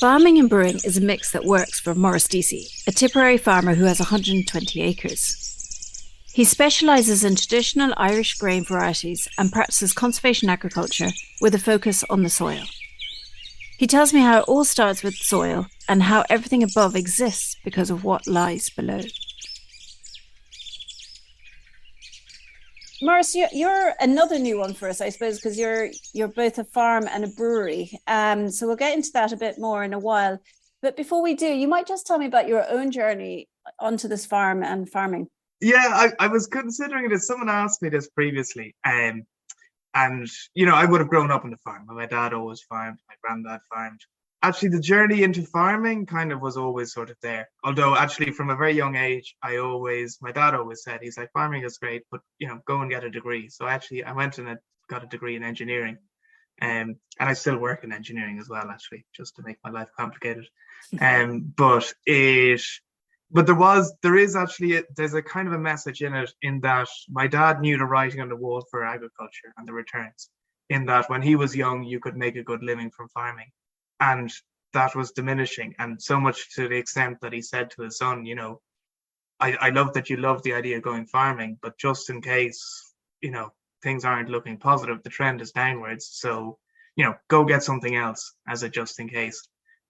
Farming and brewing is a mix that works for Maurice Deasy, a Tipperary farmer who has 120 acres. He specialises in traditional Irish grain varieties and practices conservation agriculture with a focus on the soil. He tells me how it all starts with soil and how everything above exists because of what lies below. Maurice, you're another new one for us, I suppose, because you're both a farm and a brewery. So we'll get into that a bit more in a while. But before we do, you might just tell me about your own journey onto this farm and farming. Yeah, I was considering it. Someone asked me this previously, and I would have grown up on the farm. My dad always farmed, my granddad farmed. Actually, the journey into farming kind of was always sort of there. Although actually from a very young age, my dad always said, he's like, farming is great, but go and get a degree. So actually I went and got a degree in engineering. And I still work in engineering as well, actually, just to make my life complicated. But there's a kind of a message in it, in that my dad knew the writing on the wall for agriculture and the returns, in that when he was young, you could make a good living from farming. And that was diminishing. And so much to the extent that he said to his son, I love that you love the idea of going farming, but just in case, things aren't looking positive, the trend is downwards. So, go get something else as a just in case.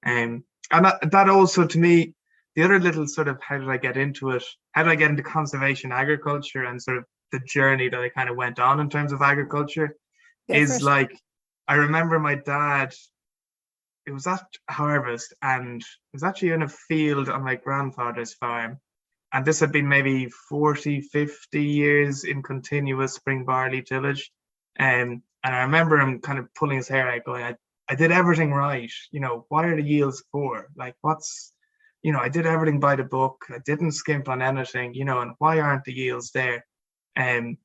And that also, to me, the other little sort of, how did I get into it? How did I get into conservation agriculture and sort of the journey that I kind of went on in terms of agriculture is like, I remember my dad, it was at harvest, and it was actually in a field on my grandfather's farm. And this had been maybe 40, 50 years in continuous spring barley tillage. And I remember him kind of pulling his hair out going, I did everything right. What are the yields for? Like, I did everything by the book. I didn't skimp on anything, and why aren't the yields there? And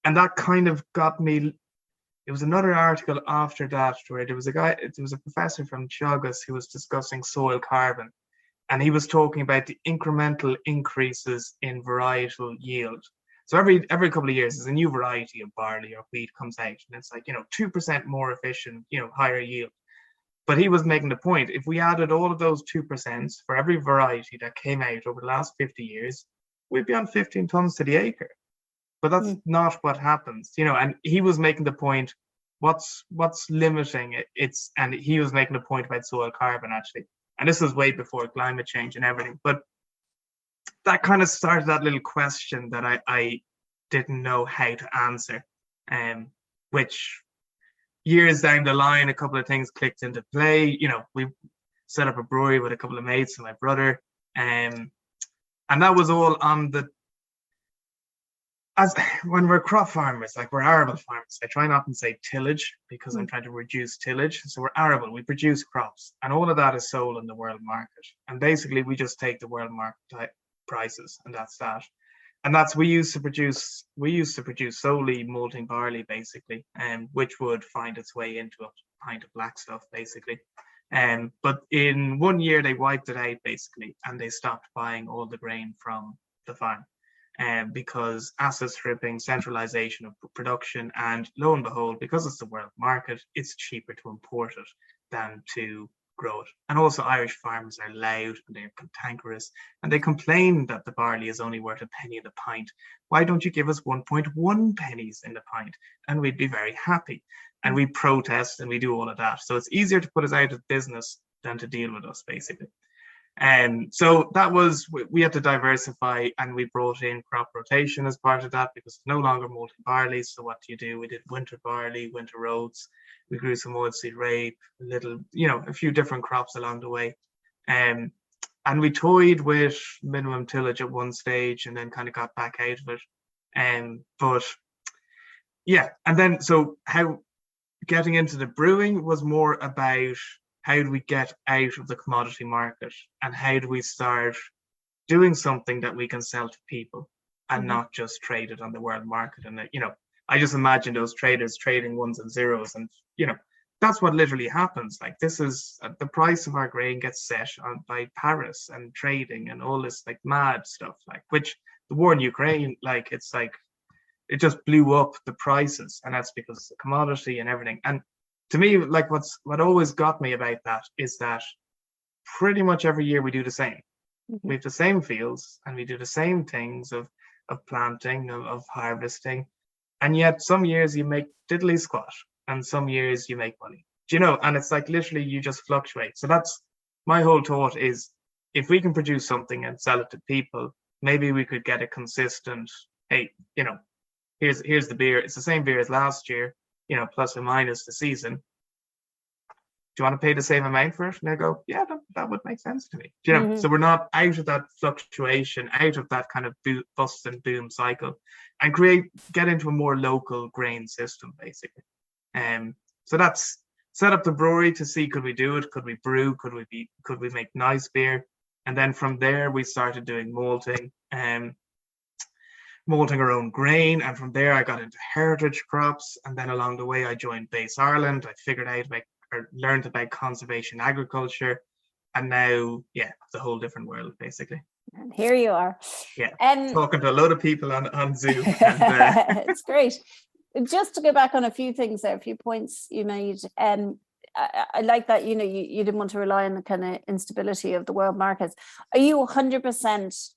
that kind of got me. It was another article after that where there was a professor from Teagasc who was discussing soil carbon, and he was talking about the incremental increases in varietal yield. So every couple of years, there's a new variety of barley or wheat comes out, and it's like 2% more efficient, higher yield. But he was making the point, if we added all of those 2% for every variety that came out over the last 50 years, we'd be on 15 tons to the acre. But that's not what happens, and he was making the point, what's limiting it? And he was making the point about soil carbon, actually. And this was way before climate change and everything. But that kind of started that little question that I didn't know how to answer, which years down the line, a couple of things clicked into play. We set up a brewery with a couple of mates and my brother. And that was all on when we're crop farmers, like we're arable farmers. I try not to say tillage because I'm trying to reduce tillage. So we're arable, we produce crops, and all of that is sold in the world market. And basically we just take the world market prices, and that's that. And that's, we used to produce solely malting barley, basically, which would find its way into a pint of black stuff, basically. But in 1 year they wiped it out, basically, and they stopped buying all the grain from the farm. Because asset stripping, centralization of production, and lo and behold, because it's the world market, it's cheaper to import it than to grow it. And also Irish farmers are loud and they're cantankerous, and they complain that the barley is only worth a penny in the pint. Why don't you give us 1.1 pennies in the pint? And we'd be very happy. And we protest and we do all of that. So it's easier to put us out of business than to deal with us, basically. And so that was, we had to diversify, and we brought in crop rotation as part of that because it's no longer malting barley. So what do? We did winter barley, winter oats. We grew some oilseed rape, a few different crops along the way. And we toyed with minimum tillage at one stage and then kind of got back out of it. But yeah, and then so how getting into the brewing was more about, how do we get out of the commodity market, and how do we start doing something that we can sell to people and not just trade it on the world market? And I just imagine those traders trading ones and zeros, and that's what literally happens. Like, this is the price of our grain gets set on by Paris and trading and all this like mad stuff, like, which the war in Ukraine, like, it's like it just blew up the prices, and that's because it's a commodity and everything. And to me, like, what always got me about that is that pretty much every year we do the same. Mm-hmm. We have the same fields and we do the same things of planting, of harvesting. And yet some years you make diddly squat and some years you make money. Do you know? And it's like literally you just fluctuate. So that's my whole thought is if we can produce something and sell it to people, maybe we could get a consistent, hey, you know, here's the beer. It's the same beer as last year, you know, plus or minus the season. Do you want to pay the same amount for it? And they go, yeah, that would make sense to me. Do you know? Mm-hmm. So we're not out of that fluctuation, out of that kind of bust and boom cycle, and get into a more local grain system, basically. So that's set up the brewery to see, could we do it? Could we brew? Could we make nice beer? And then from there, we started doing malting, malting our own grain. And from there, I got into heritage crops. And then along the way, I joined Base Ireland. I figured out learned about conservation agriculture. And now, yeah, it's a whole different world, basically. And here you are. Yeah, talking to a load of people on Zoom. And, it's great. Just to go back on a few things there, a few points you made. I like that, you know, you didn't want to rely on the kind of instability of the world markets. Are you 100%,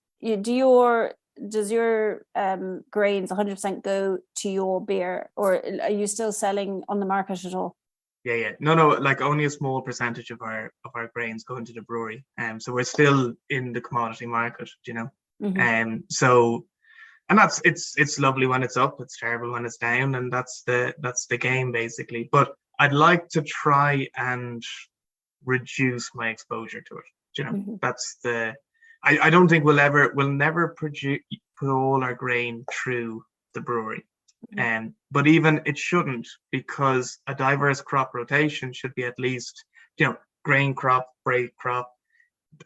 does your grains 100% go to your beer, or are you still selling on the market at all? Yeah. No, like only a small percentage of our grains go into the brewery. So we're still in the commodity market, you know. Mm-hmm. So, and it's lovely when it's up, it's terrible when it's down, and that's the game, basically. But I'd like to try and reduce my exposure to it. You know, Mm-hmm. that's I don't think we'll never put all our grain through the brewery. But even it shouldn't, because a diverse crop rotation should be at least, you know, grain crop, break crop,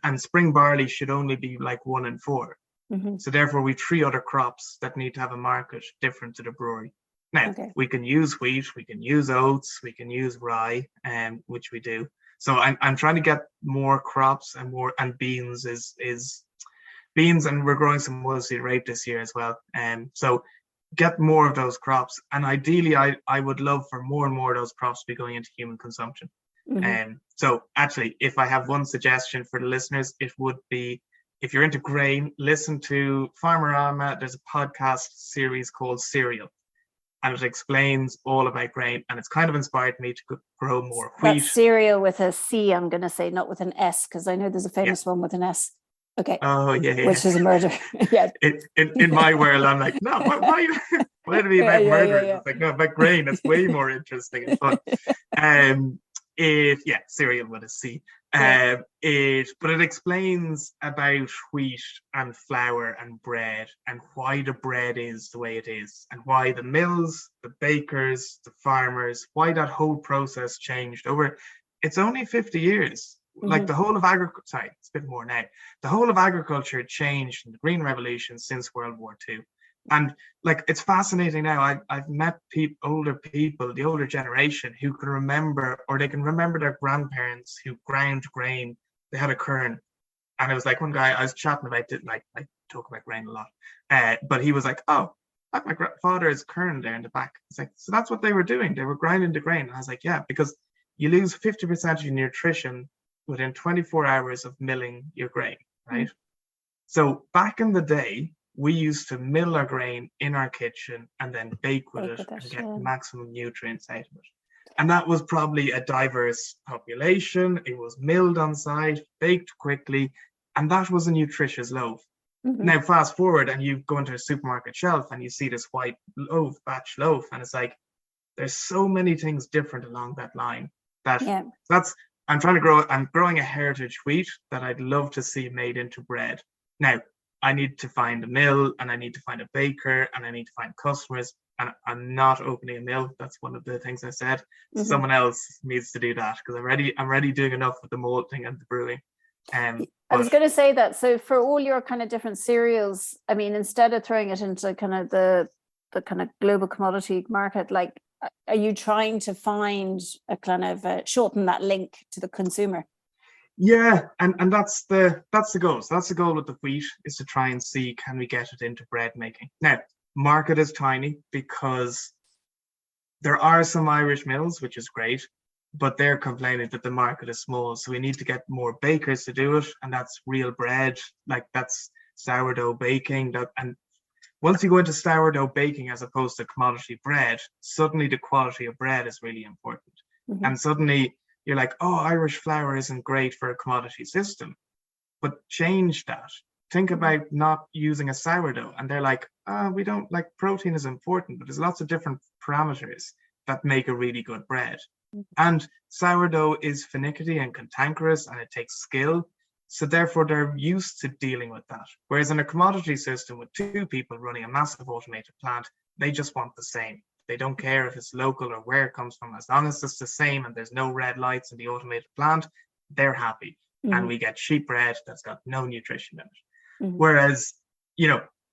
and spring barley should only be like 1 in 4. Mm-hmm. So therefore, we 3 other crops that need to have a market different to the brewery. Now, we can use wheat, we can use oats, we can use rye, which we do. So I'm trying to get more crops and beans is beans, and we're growing some oilseed rape this year as well. So get more of those crops, and ideally I would love for more and more of those crops to be going into human consumption. Mm-hmm. So actually, if I have one suggestion for the listeners, it would be, if you're into grain, listen to Farmerama. There's a podcast series called Cereal, and it explains all about grain, and it's kind of inspired me to grow more wheat. That's cereal with a C, I'm going to say, not with an S, because I know there's a famous one with an S. Okay. Oh, yeah. Which is a murder. Yeah. In my world, I'm like, no, why do we about murder? Yeah. It's like, no, about grain, it's way more interesting and fun. Cereal with a C. But it explains about wheat and flour and bread, and why the bread is the way it is, and why the mills, the bakers, the farmers, why that whole process changed over. It's only 50 years. Like the whole of agriculture, sorry, it's a bit more now. The whole of agriculture changed in the Green Revolution since World War II. And like, it's fascinating now. I've met older people, the older generation, who can remember, or they can remember their grandparents who ground grain. They had a quern. And it was like, one guy, I was chatting about it, like I talk about grain a lot. But he was like, oh, like my father's quern there in the back. It's like, so that's what they were doing. They were grinding the grain. And I was like, yeah, because you lose 50% of your nutrition within 24 hours of milling your grain, right? So back in the day, we used to mill our grain in our kitchen and then bake with it and get maximum nutrients out of it. And that was probably a diverse population. It was milled on site, baked quickly, and that was a nutritious loaf. Now fast forward and you go into a supermarket shelf and you see this white loaf, batch loaf, and it's like, there's so many things different along that line I'm growing a heritage wheat that I'd love to see made into bread. Now, I need to find a mill, and I need to find a baker, and I need to find customers, and I'm not opening a mill. That's one of the things I said. Someone else needs to do that, because I'm already doing enough with the malting and the brewing. I was going to say that. So for all your kind of different cereals, I mean, instead of throwing it into kind of the kind of global commodity market, like, are you trying to find a kind of shorten that link to the consumer? Yeah, and that's the goal. So that's the goal with the wheat, is to try and see, can we get it into bread making? Now, market is tiny because there are some Irish mills, which is great, but they're complaining that the market is small. So we need to get more bakers to do it. And that's real bread, like that's sourdough baking. And once you go into sourdough baking as opposed to commodity bread, suddenly the quality of bread is really important. Mm-hmm. And suddenly you're like, oh, Irish flour isn't great for a commodity system. But change that. Think about not using a sourdough. And they're like, we don't like, protein is important, but there's lots of different parameters that make a really good bread. And sourdough is finicky and cantankerous, and it takes skill. So therefore, they're used to dealing with that. Whereas in a commodity system with two people running a massive automated plant, they just want the same. They don't care if it's local or where it comes from. As long as it's the same and there's no red lights in the automated plant, they're happy. And we get cheap bread that's got no nutrition in it. Whereas,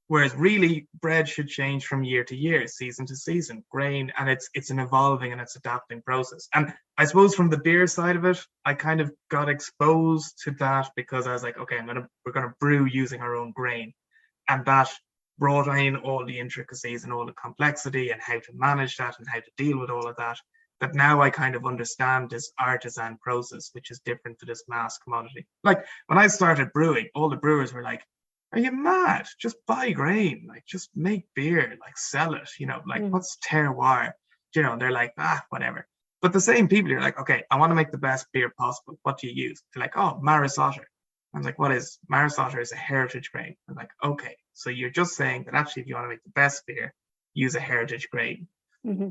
whereas really bread should change from year to year, season to season, grain, and it's an evolving and it's adapting process. And I suppose from the beer side of it, I kind of got exposed to that because I was like, okay, we're gonna brew using our own grain, and that brought in all the intricacies and all the complexity and how to manage that and how to deal with all of that. That now I kind of understand this artisan process, which is different to this mass commodity. Like when I started brewing, all the brewers were like, are you mad? Just buy grain, like just make beer, like sell it, like what's terroir? They're like, whatever. But the same people are like, okay, I want to make the best beer possible. What do you use? They're like, oh, Maris Otter. I was like, what is Maris Otter? Is a heritage grain. I'm like, okay, so you're just saying that actually if you want to make the best beer, use a heritage grain.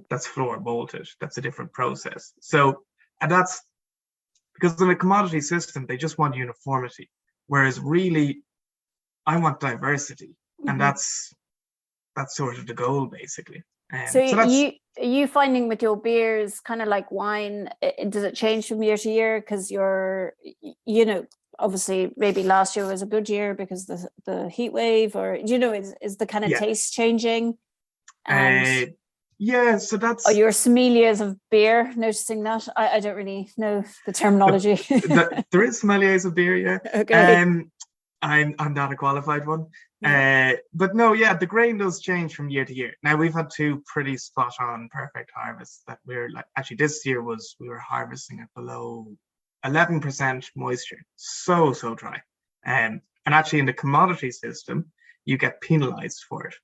That's floor bolted. That's a different process. So, and that's because in a commodity system, they just want uniformity. Whereas really, I want diversity. And that's sort of the goal, basically. So are you finding with your beers, kind of like wine, does it change from year to year? Because you're, obviously maybe last year was a good year because the heat wave, or, is the kind of taste changing? And yeah, so that's... Are your sommeliers of beer noticing that? I don't really know the terminology. There is sommeliers of beer, yeah. Okay. I'm not a qualified one. But no, the grain does change from year to year. Now, we've had two pretty spot-on perfect harvests that we're like... Actually, this year we were harvesting at below 11% moisture. So dry. And actually, in the commodity system, you get penalized for it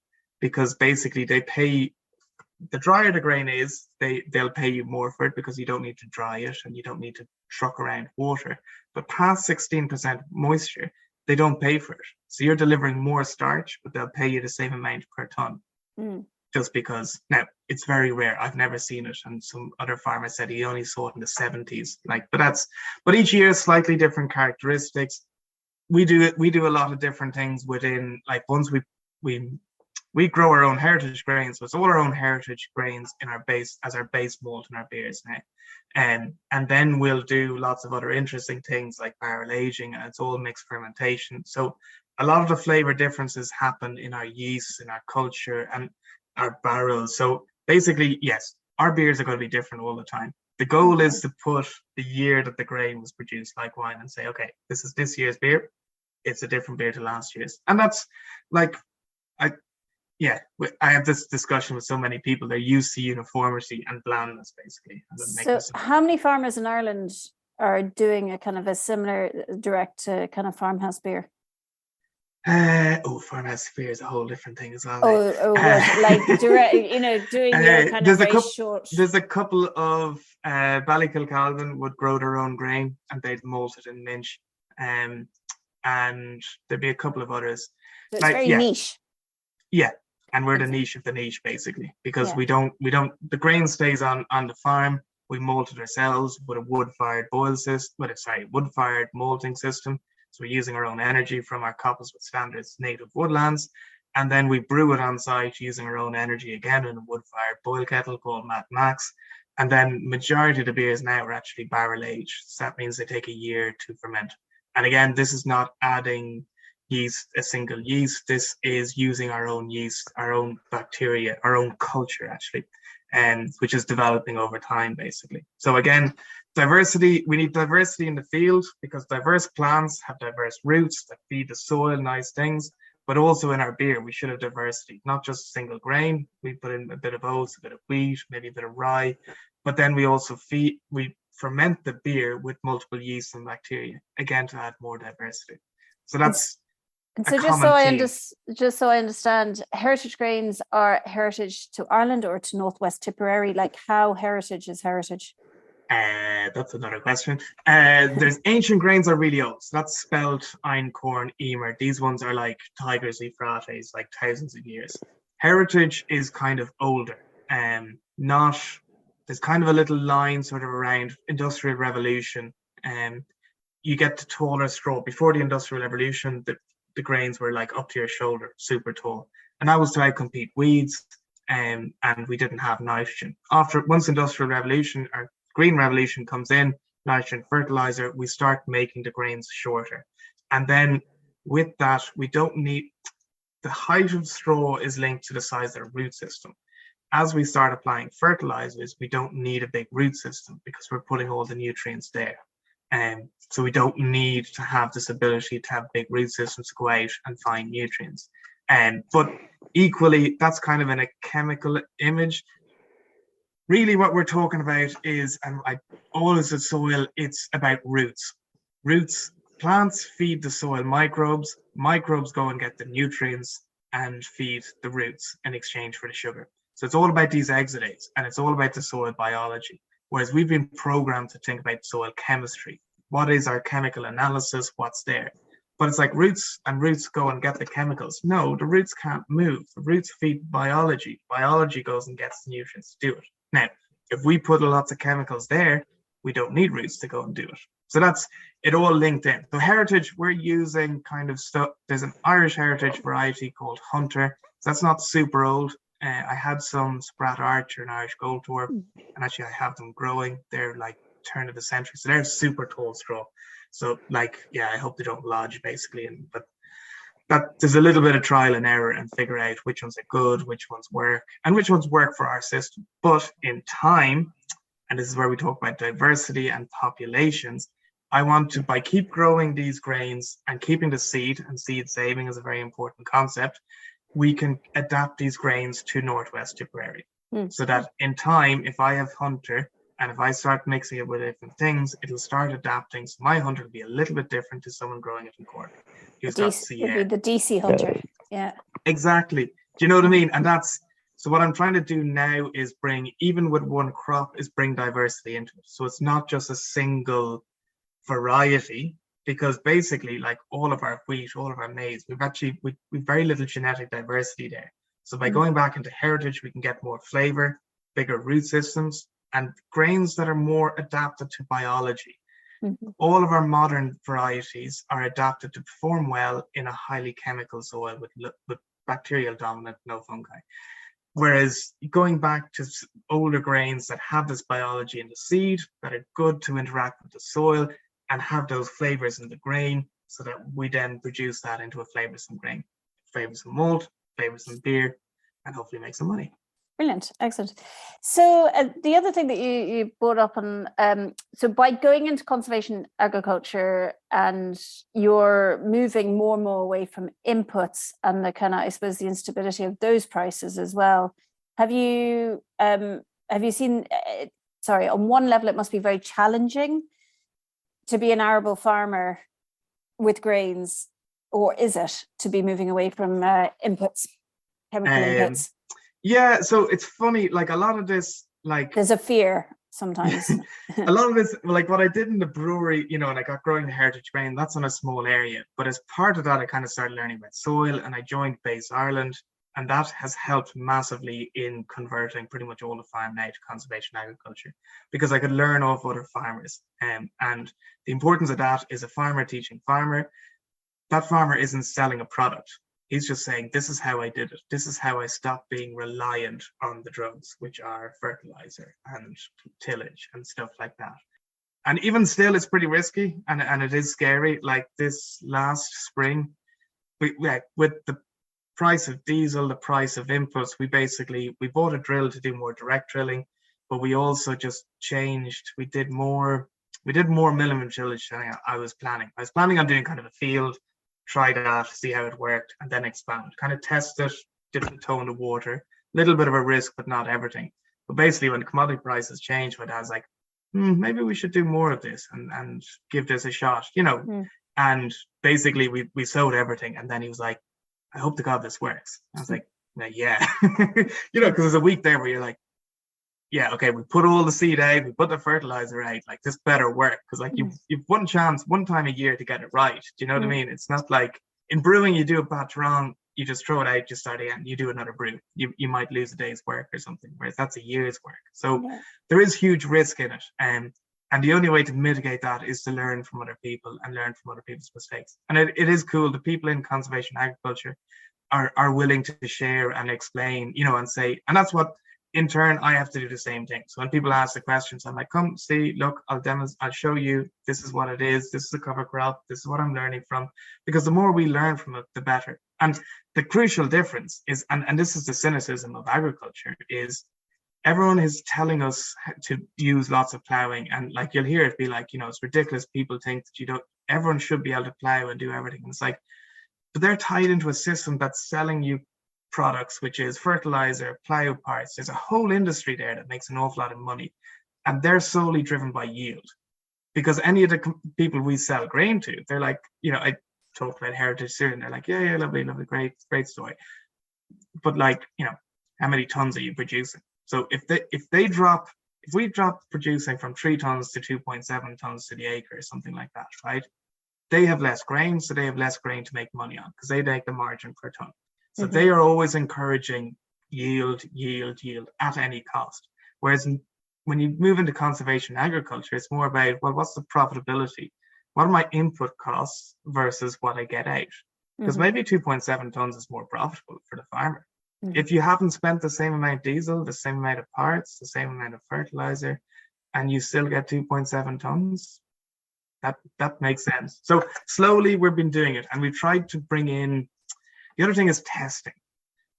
because basically they pay... The drier the grain is, they'll pay you more for it because you don't need to dry it and you don't need to truck around water. But past 16% moisture, they don't pay for it. So you're delivering more starch, but they'll pay you the same amount per ton. Just because. Now, it's very rare. I've never seen it. And some other farmer said he only saw it in the 70s. But each year, slightly different characteristics. We do a lot of different things within, like once we grow our own heritage grains, so it's all our own heritage grains in our base as our base malt in our beers now. And then we'll do lots of other interesting things like barrel aging, and it's all mixed fermentation. So a lot of the flavor differences happen in our yeast, in our culture, and our barrels. So basically, yes, our beers are going to be different all the time. The goal is to put the year that the grain was produced like wine and say, okay, this is this year's beer. It's a different beer to last year's. And that's like, I have this discussion with so many people. They're used to uniformity and blandness, basically. So how many farmers in Ireland are doing a kind of a similar direct to kind of farmhouse beer? Farmhouse beer is a whole different thing as well. Like direct, doing your kind of very short. There's a couple of Ballykilcalvin would grow their own grain and they'd malt it in Minch, and there'd be a couple of others. So it's very niche. Yeah, and we're the niche of the niche, basically, because we don't. The grain stays on the farm. We malt it ourselves with a wood-fired wood-fired malting system. So we're using our own energy from our coppers with standards native woodlands, and then we brew it on site using our own energy again in a wood-fired boil kettle called Matt Max. And then majority of the beers now are actually barrel aged. So that means they take a year to ferment. And again, this is not adding yeast, a single yeast. This is using our own yeast, our own bacteria, our own culture actually, which is developing over time basically. So again, diversity, we need diversity in the field because diverse plants have diverse roots that feed the soil, nice things, but also in our beer, we should have diversity, not just single grain. We put in a bit of oats, a bit of wheat, maybe a bit of rye, but then we also feed ferment the beer with multiple yeasts and bacteria, again to add more diversity. So that's and so just so I understand, heritage grains are heritage to Ireland or to Northwest Tipperary? Like, how heritage is heritage? That's another question. There's ancient grains are really old. So that's spelled einkorn, emer. These ones are like tigers euphrates, like thousands of years. Heritage is kind of older. Not there's kind of a little line sort of around Industrial Revolution. You get to taller straw. Before the Industrial Revolution, the grains were like up to your shoulder, super tall. And that was to outcompete weeds, and we didn't have nitrogen. Once Industrial Revolution or Green Revolution comes in, nitrogen fertilizer, we start making the grains shorter. And then with that, we don't need, the height of straw is linked to the size of the root system. As we start applying fertilizers, we don't need a big root system because we're putting all the nutrients there. So we don't need to have this ability to have big root systems to go out and find nutrients. But equally, that's kind of in a chemical image. Really what we're talking about is, and I always said soil, it's about roots. Roots, plants feed the soil microbes. Microbes go and get the nutrients and feed the roots in exchange for the sugar. So it's all about these exudates, and it's all about the soil biology. Whereas we've been programmed to think about soil chemistry. What is our chemical analysis? What's there? But it's like roots go and get the chemicals. No, the roots can't move. The roots feed biology. Biology goes and gets the nutrients to do it. Now, if we put lots of chemicals there, we don't need roots to go and do it. So that's it all linked in. So heritage, we're using kind of stuff. There's an Irish heritage variety called Hunter. So that's not super old. I had some Sprat Archer and Irish Gold Tour, and actually I have them growing. They're like turn of the century. So they're super tall straw. So like, yeah, I hope they don't lodge basically. But that there's a little bit of trial and error and figure out which ones are good, which ones work, and which ones work for our system. But in time, and this is where we talk about diversity and populations, I want to, by keep growing these grains and keeping the seed, and seed saving is a very important concept, we can adapt these grains to Northwest Tipperary. So that in time, if I have Hunter, and if I start mixing it with different things, it'll start adapting. So my Hunter will be a little bit different to someone growing it in Cork. Would be the DC Hunter. Yeah. Exactly. Do you know what I mean? And that's, so what I'm trying to do now is bring, even with one crop, is bring diversity into it. So it's not just a single variety, because basically like all of our wheat, all of our maize, we've very little genetic diversity there. So by going back into heritage, we can get more flavor, bigger root systems, and grains that are more adapted to biology. All of our modern varieties are adapted to perform well in a highly chemical soil with bacterial dominant, no fungi. Whereas going back to older grains that have this biology in the seed, that are good to interact with the soil and have those flavors in the grain, so that we then produce that into a flavorsome grain, flavors some malt, flavors some beer, and hopefully make some money. Brilliant, excellent. So the other thing that you brought up on, so by going into conservation agriculture and you're moving more and more away from inputs and the kind of, I suppose, the instability of those prices as well. Have you seen? Sorry, on one level, it must be very challenging to be an arable farmer with grains, or is it to be moving away from inputs, chemical inputs? Yeah, so it's funny, like a lot of this, like there's a fear sometimes. A lot of this, like what I did in the brewery, you know, and I got growing the heritage grain, that's on a small area. But as part of that, I kind of started learning about soil, and I joined Base Ireland, and that has helped massively in converting pretty much all the farm now to conservation agriculture, because I could learn off other farmers. And the importance of that is a farmer teaching farmer. That farmer isn't selling a product. He's just saying, this is how I did it. This is how I stopped being reliant on the drugs, which are fertilizer and tillage and stuff like that. And even still, it's pretty risky, and it is scary. Like this last spring, with the price of diesel, the price of inputs, we bought a drill to do more direct drilling, but we also just changed. We did more minimum tillage than I was planning. I was planning on doing kind of a field, try that, see how it worked, and then expand, kind of test it, dip the toe in the water, little bit of a risk, but not everything. But basically when commodity prices changed, my dad's like, maybe we should do more of this and give this a shot, you know. And basically we sowed everything. And then he was like, I hope to God this works. I was like, yeah, you know, because there's a week there where you're like, yeah, okay, we put all the seed out, we put the fertilizer out, like this better work. Because like you've one chance, one time a year to get it right. Do you know what I mean? It's not like in brewing, you do a batch wrong, you just throw it out, you start again, you do another brew. You might lose a day's work or something, whereas that's a year's work. So there is huge risk in it. And the only way to mitigate that is to learn from other people and learn from other people's mistakes. And it is cool. The people in conservation agriculture are willing to share and explain, you know, and say, and that's what in turn I have to do the same thing. So when people ask the questions, I'm like, come see, look, I'll show you, this is what it is, this is a cover crop, this is what I'm learning from. Because the more we learn from it, the better. And the crucial difference is, and this is the cynicism of agriculture, is everyone is telling us to use lots of plowing, and like you'll hear it be like, you know, it's ridiculous. People think that everyone should be able to plow and do everything. And it's like, but they're tied into a system that's selling you products, which is fertilizer, plow parts. There's a whole industry there that makes an awful lot of money, and they're solely driven by yield. Because any of the people we sell grain to, they're like, you know, I talked about heritage cereal, and they're like, yeah, lovely, great story. But like, you know, how many tons are you producing? So if we drop producing from 3 tons to 2.7 tons to the acre or something like that, right? They have less grain, so they have less grain to make money on because they make the margin per ton. So they are always encouraging yield at any cost. Whereas when you move into conservation agriculture, it's more about, well, what's the profitability? What are my input costs versus what I get out? Because maybe 2.7 tons is more profitable for the farmer. If you haven't spent the same amount of diesel, the same amount of parts, the same amount of fertilizer, and you still get 2.7 tons, that makes sense. So slowly we've been doing it, and we've tried to bring in, the other thing is testing.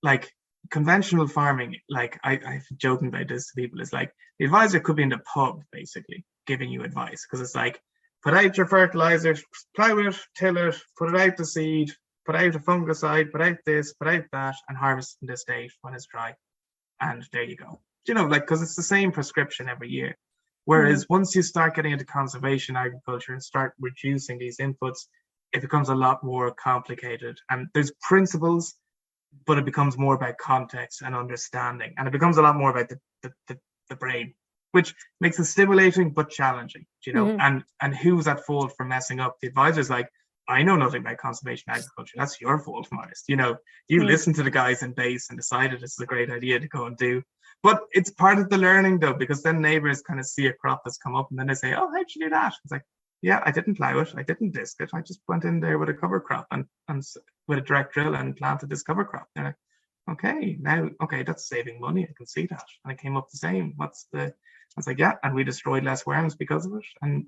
Like conventional farming, like I've joking about this to people, is like the advisor could be in the pub basically giving you advice, because it's like, put out your fertilizer, plow it, till it, put it out the seed, put out a fungicide, put out this, put out that, and harvest in this date when it's dry. And there you go. You know, like, because it's the same prescription every year. Whereas once you start getting into conservation agriculture and start reducing these inputs, it becomes a lot more complicated. And there's principles, but it becomes more about context and understanding. And it becomes a lot more about the brain, which makes it stimulating but challenging, you know. And who's at fault for messing up? The advisor's like, I know nothing about conservation agriculture. That's your fault, Maurice. You know, you listened to the guys in base and decided this is a great idea to go and do. But it's part of the learning, though, because then neighbors kind of see a crop that's come up and then they say, oh, how'd you do that? It's like, yeah, I didn't plow it. I didn't disc it. I just went in there with a cover crop and with a direct drill and planted this cover crop. They're like, okay, that's saving money. I can see that. And it came up the same. I was like, yeah, and we destroyed less worms because of it. And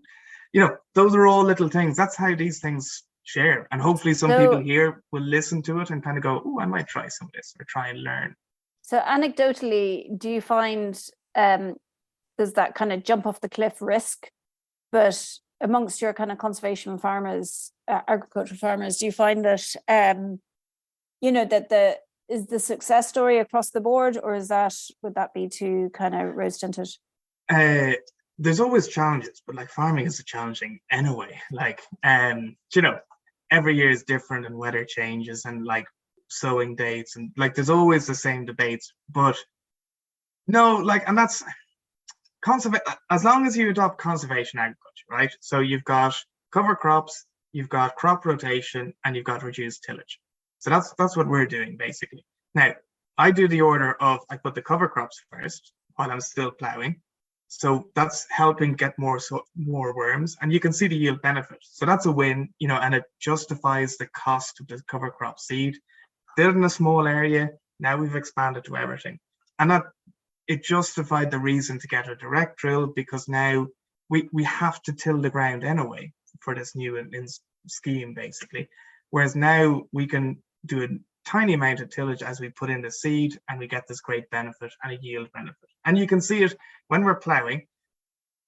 you know, those are all little things. That's how these things share. And hopefully some people here will listen to it and kind of go, oh, I might try some of this or try and learn. So anecdotally, do you find there's that kind of jump off the cliff risk? But amongst your kind of conservation farmers, agricultural farmers, do you find that, you know, that is the success story across the board, or would that be too kind of rose tinted? There's always challenges, but like farming is challenging anyway. Like, you know, every year is different and weather changes and like sowing dates and like there's always the same debates. But no, like, and that's as long as you adopt conservation agriculture, right? So you've got cover crops, you've got crop rotation, and you've got reduced tillage. So that's what we're doing basically. Now, I do the order of I put the cover crops first while I'm still plowing. So that's helping get more worms, and you can see the yield benefit. So that's a win, you know, and it justifies the cost of the cover crop seed. Did it in a small area, now we've expanded to everything. And that it justified the reason to get a direct drill, because now we have to till the ground anyway for this new scheme basically. Whereas now we can do a tiny amount of tillage as we put in the seed, and we get this great benefit and a yield benefit. And you can see it when we're plowing.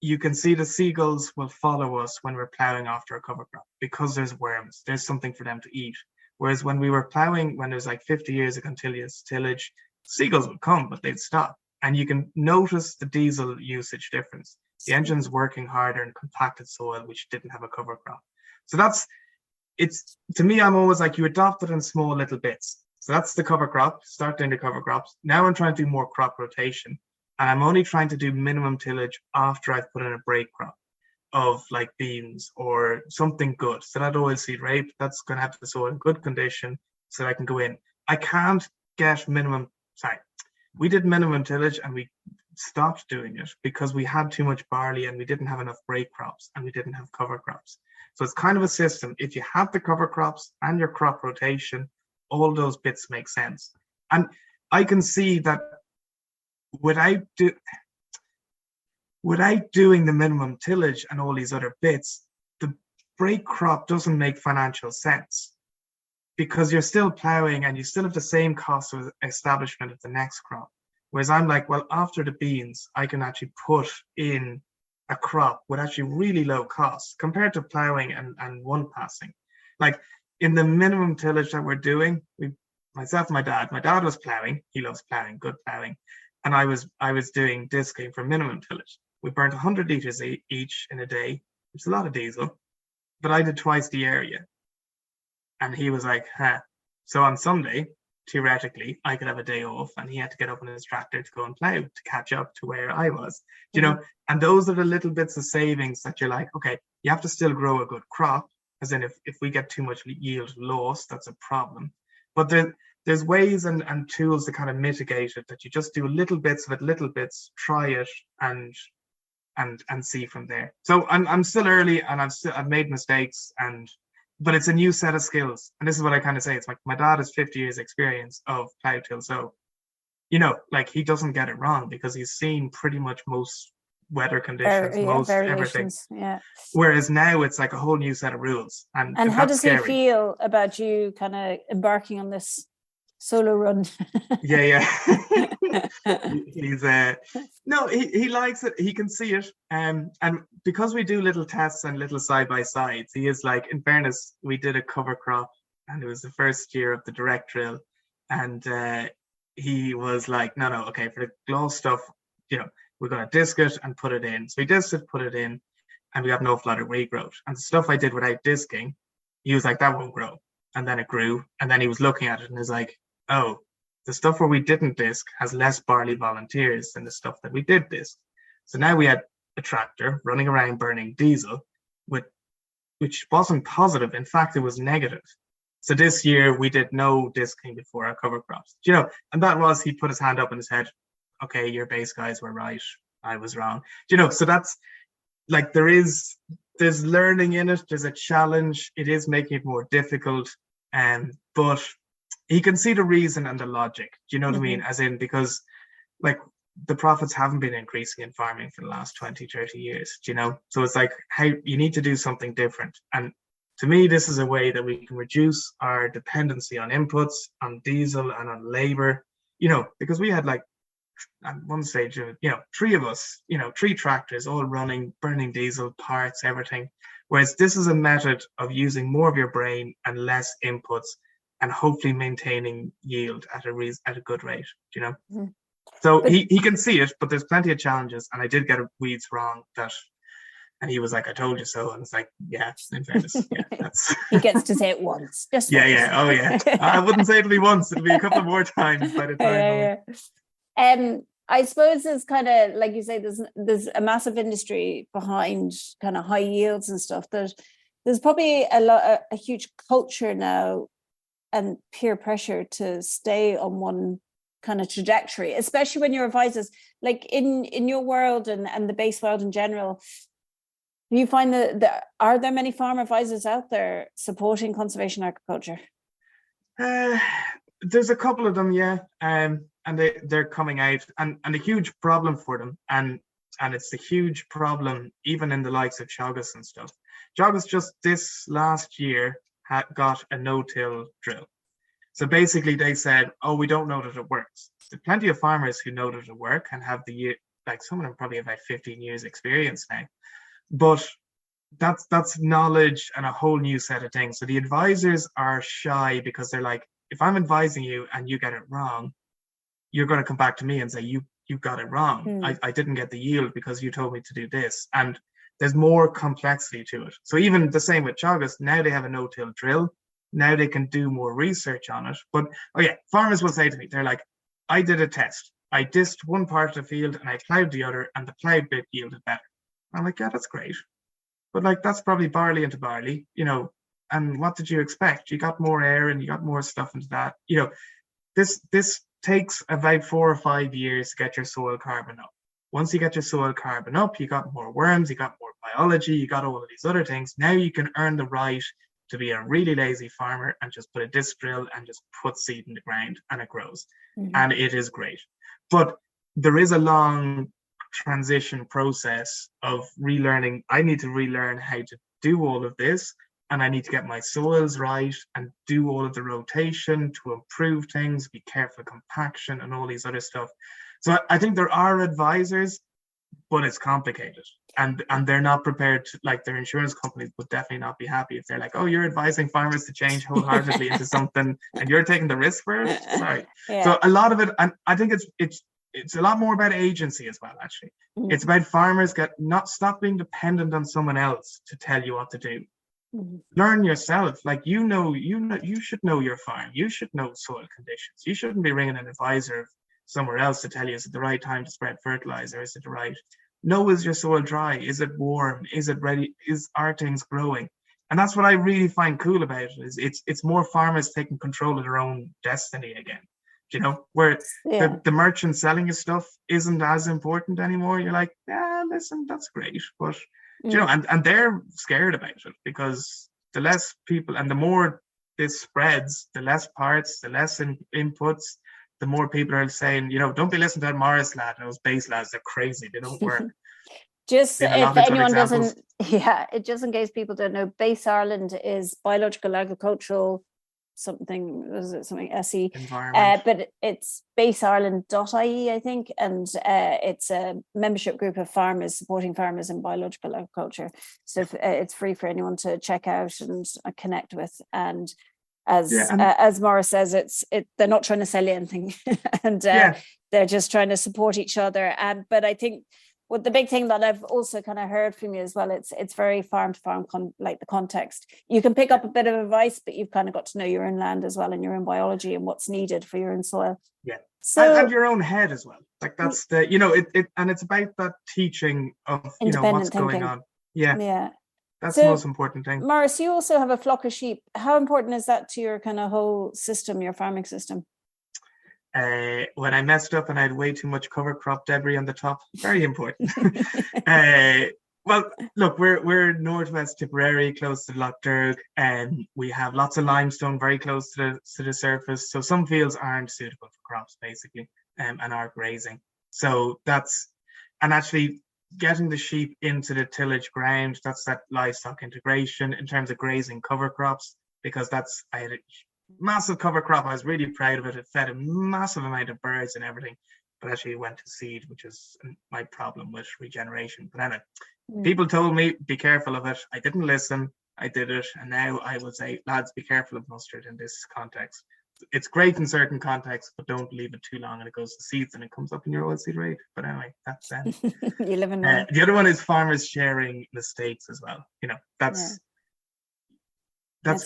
You can see the seagulls will follow us when we're plowing after a cover crop because there's worms. There's something for them to eat. Whereas when we were plowing, when there's like 50 years of continuous tillage, seagulls would come, but they'd stop. And you can notice the diesel usage difference. The engine's working harder in compacted soil, which didn't have a cover crop. So to me, I'm always like, you adopt it in small little bits. So that's the cover crop, start doing the cover crops. Now I'm trying to do more crop rotation. And I'm only trying to do minimum tillage after I've put in a break crop of like beans or something good. So that oilseed rape, that's going to have the soil in good condition so that I can go in. I can't get we did minimum tillage and we stopped doing it because we had too much barley and we didn't have enough break crops and we didn't have cover crops. So it's kind of a system. If you have the cover crops and your crop rotation, all those bits make sense. And I can see that without doing the minimum tillage and all these other bits, the break crop doesn't make financial sense because you're still plowing and you still have the same cost of establishment of the next crop. Whereas I'm like, well, after the beans, I can actually put in a crop with actually really low costs compared to plowing and one passing. Like in the minimum tillage that we're doing, myself and my dad was plowing. He loves plowing, good plowing. And I was doing disking for minimum tillage. We burnt 100 litres each in a day, which is a lot of diesel, but I did twice the area. And he was like, huh. So on Sunday, theoretically, I could have a day off and he had to get up on his tractor to go and plow to catch up to where I was, you know? And those are the little bits of savings that you're like, okay, you have to still grow a good crop, as in if we get too much yield loss, that's a problem. But there's ways and tools to kind of mitigate it, that you just do little bits of it, little bits, try it and see from there. So I'm still early and I've made mistakes, but it's a new set of skills. And this is what I kind of say. It's like my dad has 50 years experience of plow till sow. You know, like he doesn't get it wrong because he's seen pretty much most weather conditions, most everything. Yeah. Whereas now it's like a whole new set of rules. And how does he feel about you kind of embarking on this solo run? Yeah. He's he likes it. He can see it. And because we do little tests and little side-by-sides, he is like, in fairness, we did a cover crop and it was the first year of the direct drill. And he was like, no, okay, for the glow stuff, you know, we're going to disc it and put it in. So we disc it, put it in, and we got no flood of regrowth. And the stuff I did without disking, he was like, that won't grow. And then it grew. And then he was looking at it and he's like, oh, the stuff where we didn't disc has less barley volunteers than the stuff that we did disc. So now we had a tractor running around burning diesel, which wasn't positive. In fact, it was negative. So this year we did no disking before our cover crops, you know, and that was, he put his hand up in his head. Okay, your base guys were right. I was wrong. You know, so that's like, there's learning in it. There's a challenge. It is making it more difficult. But he can see the reason and the logic. Do you know what I mean? As in, because like the profits haven't been increasing in farming for the last 20, 30 years, you know? So it's like, how you need to do something different. And to me, this is a way that we can reduce our dependency on inputs, on diesel and on labor, you know, because we had like, at one stage, you know, three of us, you know, 3 tractors all running, burning diesel, parts, everything. Whereas this is a method of using more of your brain and less inputs and hopefully maintaining yield at a good rate, you know? So he can see it, but there's plenty of challenges. And I did get weeds wrong and he was like, I told you so. And it's like, yeah, in fairness, yeah, that's... He gets to say it once. Just yeah, once. yeah, oh yeah. I wouldn't say it'll be once, it'll be a couple more times by the time. I suppose it's kind of like you say, there's a massive industry behind kind of high yields and stuff. There's probably a huge culture now and peer pressure to stay on one kind of trajectory, especially when your advisors, like in your world and the base world in general. Do you find that are there many farm advisors out there supporting conservation agriculture? There's a couple of them, yeah. And they're coming out, and a huge problem for them, and it's a huge problem even in the likes of Teagasc and stuff. Teagasc just this last year got a no-till drill. So basically they said, oh, we don't know that it works. There's plenty of farmers who know that it works and have like some of them probably have about 15 years experience now. But that's knowledge and a whole new set of things. So the advisors are shy because they're like, if I'm advising you and you get it wrong, you're going to come back to me and say, you you got it wrong. Hmm. I didn't get the yield because you told me to do this. And there's more complexity to it. So even the same with Chagas, now they have a no-till drill. Now they can do more research on it. But, oh yeah, farmers will say to me, they're like, I did a test. I dissed one part of the field and I ploughed the other, and the ploughed bit yielded better. I'm like, yeah, that's great. But like, that's probably barley into barley, you know, and what did you expect? You got more air and you got more stuff into that. You know, this takes about 4 or 5 years to get your soil carbon up. Once you get your soil carbon up, you got more worms, you got more biology, you got all of these other things. Now you can earn the right to be a really lazy farmer and just put a disc drill and just put seed in the ground and it grows. Mhm. And it is great. But there is a long transition process of relearning. I need to relearn how to do all of this, and I need to get my soils right and do all of the rotation to improve things, be careful of compaction and all these other stuff. So I think there are advisors, but it's complicated. And they're not prepared to, like, their insurance companies would definitely not be happy if they're like, oh, you're advising farmers to change wholeheartedly into something and you're taking the risk for it. Sorry. Yeah. So a lot of it, and I think it's a lot more about agency as well, actually. Mhm. It's about farmers stop being dependent on someone else to tell you what to do. Mhm. Learn yourself. Like, you should know your farm. You should know soil conditions. You shouldn't be ringing an advisor somewhere else to tell you, is it the right time to spread fertilizer? Is it the right? No, is your soil dry? Is it warm? Is it ready? Are things growing? And that's what I really find cool about it, is it's more farmers taking control of their own destiny again. You know, where Yeah. the merchant selling you stuff isn't as important anymore. You're like, yeah, listen, that's great. But you know, and they're scared about it, because the less people and the more this spreads, the less parts, the less inputs, the more people are saying, you know, don't be listening to that Maurice lad, those base lads, they're crazy, they don't work. Just Been a lot if of good anyone examples. doesn't, just in case people don't know, Base Ireland is biological agricultural something, was it something SE? Environment. But it's baseireland.ie, I think, and it's a membership group of farmers supporting farmers in biological agriculture. So it's free for anyone to check out and connect with. And as Maurice says, they're not trying to sell you anything, and they're just trying to support each other. But I think what the big thing that I've also kind of heard from you as well, it's very farm to farm, like the context. You can pick up a bit of advice, but you've kind of got to know your own land as well and your own biology and what's needed for your own soil. Yeah. So and your own head as well. Like, that's the, you know, and it's about that teaching of, you know, what's going on. Yeah. That's the most important thing. Maurice, you also have a flock of sheep. How important is that to your kind of whole system, your farming system? When I messed up and I had way too much cover crop debris on the top, very important. Well, look, we're northwest Tipperary, close to Lough Derg, and we have lots of limestone very close to the surface. So some fields aren't suitable for crops, basically, and are grazing. So and actually getting the sheep into the tillage ground, that's that livestock integration in terms of grazing cover crops, because I had a massive cover crop. I was really proud of it. It fed a massive amount of birds and everything, but actually it went to seed, which is my problem with regeneration. But anyway, people told me, be careful of it. I didn't listen. I did it. And now I would say, lads, be careful of mustard in this context. It's great in certain contexts, but don't leave it too long and it goes to seeds and it comes up in your oilseed rape. But anyway, that's you live in there. The other one is farmers sharing mistakes as well. You know, that's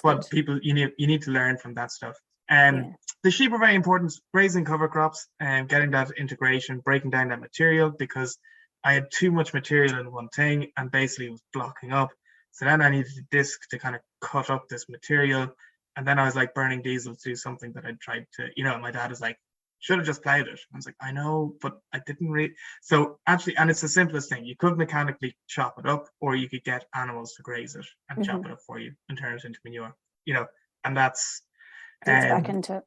what good. People you need to learn from that stuff. The sheep are very important. Grazing cover crops and getting that integration, breaking down that material, because I had too much material in one thing and basically it was blocking up. So then I needed a disc to kind of cut up this material. And then I was like burning diesel to do something that I'd tried to, you know, my dad was like, should have just plowed it. I was like, I know, but I didn't really. So actually, and it's the simplest thing. You could mechanically chop it up, or you could get animals to graze it and chop it up for you and turn it into manure, you know, and that's. Feeds back into it.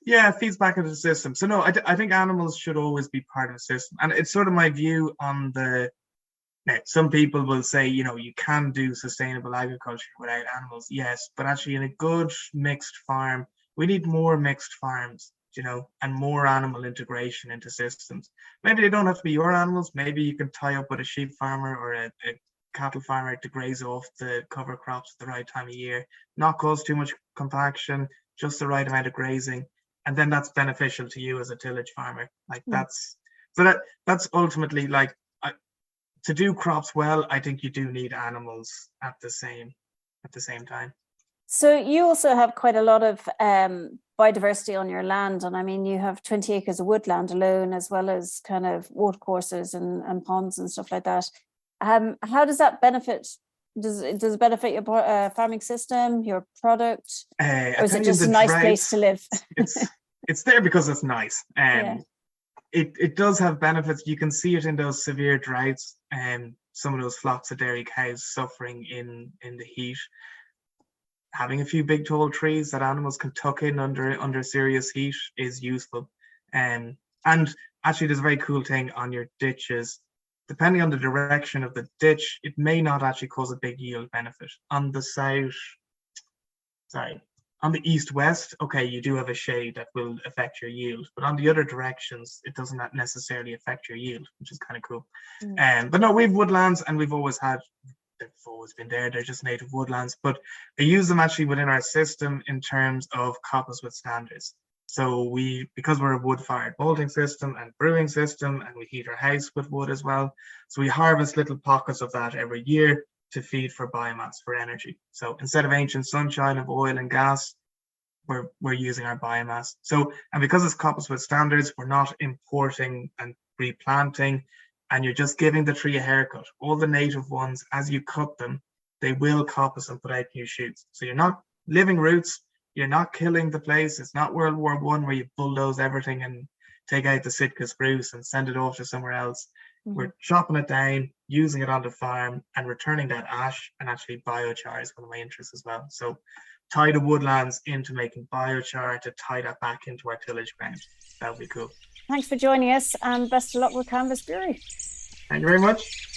Yeah, it feeds back into the system. So no, I think animals should always be part of the system. And it's sort of my view on now, some people will say, you know, you can do sustainable agriculture without animals. Yes, but actually in a good mixed farm, we need more mixed farms, you know, and more animal integration into systems. Maybe they don't have to be your animals. Maybe you can tie up with a sheep farmer or a cattle farmer to graze off the cover crops at the right time of year, not cause too much compaction, just the right amount of grazing. And then that's beneficial to you as a tillage farmer. Like So that's ultimately like, to do crops well, I think you do need animals at the same time. So you also have quite a lot of biodiversity on your land, and I mean you have 20 acres of woodland alone, as well as kind of watercourses and ponds and stuff like that. How does that benefit? Does it benefit your farming system, your product, or is it just a nice place to live? it's there because it's nice. Yeah. It does have benefits. You can see it in those severe droughts, and some of those flocks of dairy cows suffering in the heat. Having a few big tall trees that animals can tuck in under serious heat is useful. And actually, there's a very cool thing on your ditches. Depending on the direction of the ditch, it may not actually cause a big yield benefit. On the east-west, okay, you do have a shade that will affect your yield, but on the other directions, it doesn't necessarily affect your yield, which is kind of cool. But no, we have woodlands, and they've always been there. They're just native woodlands, but I use them actually within our system in terms of coppice with standards. So because we're a wood-fired malting system and brewing system, and we heat our house with wood as well, so we harvest little pockets of that every year to feed for biomass, for energy. So instead of ancient sunshine of oil and gas, we're using our biomass. So, and because it's coppice with standards, we're not importing and replanting, and you're just giving the tree a haircut. All the native ones, as you cut them, they will coppice and put out new shoots. So you're not living roots, you're not killing the place. It's not World War I where you bulldoze everything and take out the Sitka spruce and send it off to somewhere else. We're chopping it down, using it on the farm, and returning that ash. And actually biochar is one of my interests as well. So tie the woodlands into making biochar to tie that back into our tillage ground. That would be cool. Thanks for joining us, and best of luck with Canvas Brewery. Thank you very much.